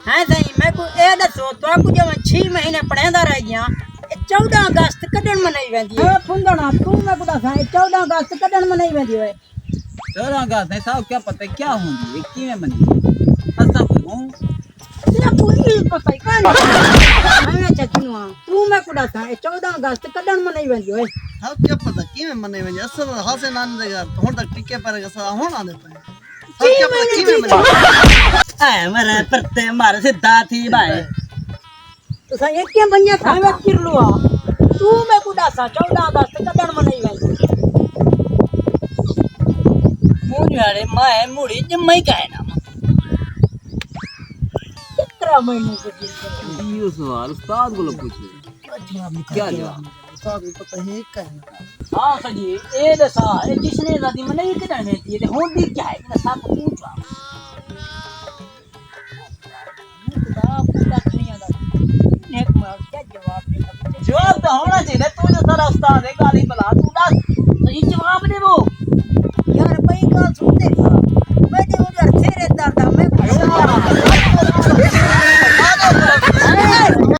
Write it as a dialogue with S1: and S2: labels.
S1: है सही मैं को ए दसो तो को जो 6 महीने पढ़ेंदा रह गया 14 अगस्त कदन मनाई वेंदी है फुंदना तू मैं को दसा 14 अगस्त कदन मनाई वेंदी है
S2: 14 अगस्त है साहब क्या पता क्या होंगी ये किवें मनी असा हूं
S1: तेरा पूरी पता ही कान मैं चचनुआ तू मैं को दसा 14 अगस्त कदन मनाई वेंदी है
S3: हाँ क्या पता किवें मने वने असल हासे नान दे यार हुन तक टिके पर सा हुन आने पे हाँ क्या पता किवें मने
S2: ए मेरे परते मार सीधा थी भाई
S1: तो सा ये क्या बनिया था मैं किरलुआ तू मैं को दसा 14 अगस्त कदन मनाई वेंदी
S2: मुझे मैं मुड़ी जम्मई का है ना
S1: कितना महीने के दिन
S2: ये सवाल उस्ताद को पूछे क्या जवाब
S3: साहब पता है क्या
S2: हां सजी ए दसा ए जिसने दादी मने ये किधर में थी होंदी क्या है ना सब पूछा
S1: खुदा पूरा नहीं आता नेक मार क्या जवाब देगा
S2: जवाब तो होना चाहिए तू जो सारा उस्ताद है गाली बला तू दस सही जवाब दे वो
S1: यार भाई का सुनते